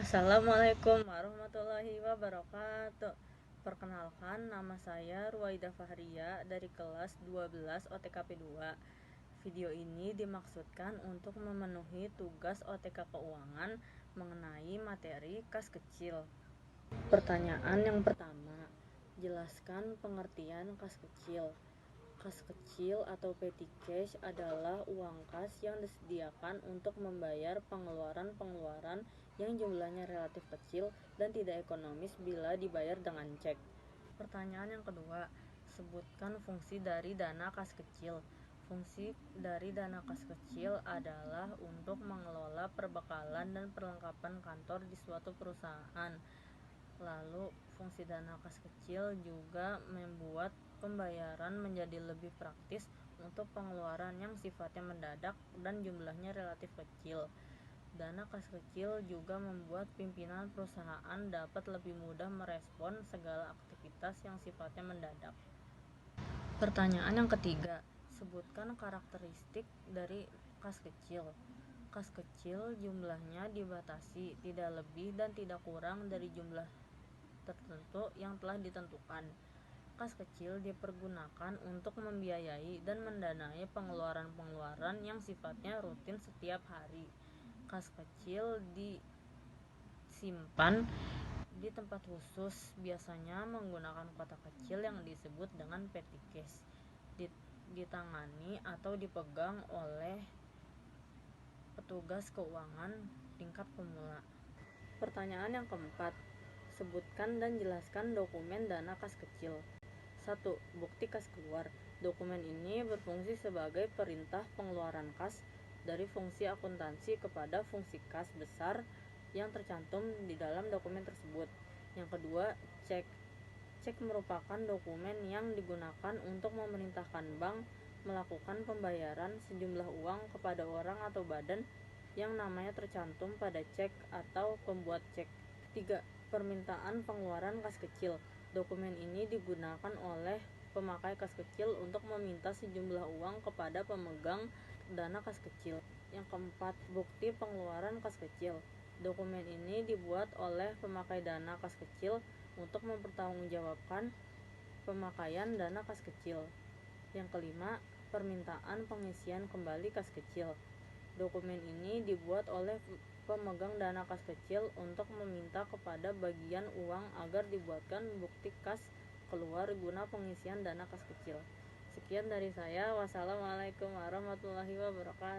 Assalamualaikum warahmatullahi wabarakatuh. Perkenalkan, nama saya Ruwaida Fahria dari kelas 12 OTKP 2. Video ini dimaksudkan untuk memenuhi tugas OTK Keuangan mengenai materi kas kecil. Pertanyaan yang pertama, jelaskan pengertian kas kecil. Kas kecil atau petty cash adalah uang kas yang disediakan untuk membayar pengeluaran-pengeluaran yang jumlahnya relatif kecil dan tidak ekonomis bila dibayar dengan cek. Pertanyaan yang kedua, sebutkan fungsi dari dana kas kecil. Fungsi dari dana kas kecil adalah untuk mengelola perbekalan dan perlengkapan kantor di suatu perusahaan. Lalu, fungsi dana kas kecil juga membuat pembayaran menjadi lebih praktis untuk pengeluaran yang sifatnya mendadak dan jumlahnya relatif kecil. Dana kas kecil juga membuat pimpinan perusahaan dapat lebih mudah merespon segala aktivitas yang sifatnya mendadak. Pertanyaan yang ketiga, sebutkan karakteristik dari kas kecil. Kas kecil jumlahnya dibatasi, tidak lebih dan tidak kurang dari jumlah tertentu yang telah ditentukan. Kas kecil dipergunakan untuk membiayai dan mendanai pengeluaran-pengeluaran yang sifatnya rutin setiap hari. Kas kecil disimpan di tempat khusus, biasanya menggunakan kotak kecil yang disebut dengan petty cash. Ditangani atau dipegang oleh petugas keuangan tingkat pemula. Pertanyaan yang keempat, sebutkan dan jelaskan dokumen dana kas kecil. 1. Bukti kas keluar. Dokumen ini berfungsi sebagai perintah pengeluaran kas dari fungsi akuntansi kepada fungsi kas besar yang tercantum di dalam dokumen tersebut. Yang kedua, cek. Cek merupakan dokumen yang digunakan untuk memerintahkan bank melakukan pembayaran sejumlah uang kepada orang atau badan yang namanya tercantum pada cek atau pembuat cek. 3. Permintaan pengeluaran kas kecil. Dokumen ini digunakan oleh pemakai kas kecil untuk meminta sejumlah uang kepada pemegang dana kas kecil. Yang keempat, bukti pengeluaran kas kecil. Dokumen ini dibuat oleh pemakai dana kas kecil untuk mempertanggungjawabkan pemakaian dana kas kecil. Yang kelima, permintaan pengisian kembali kas kecil. Dokumen ini dibuat oleh pemegang dana kas kecil untuk meminta kepada bagian uang agar dibuatkan bukti kas keluar guna pengisian dana kas kecil. Sekian dari saya. Wassalamualaikum warahmatullahi wabarakatuh.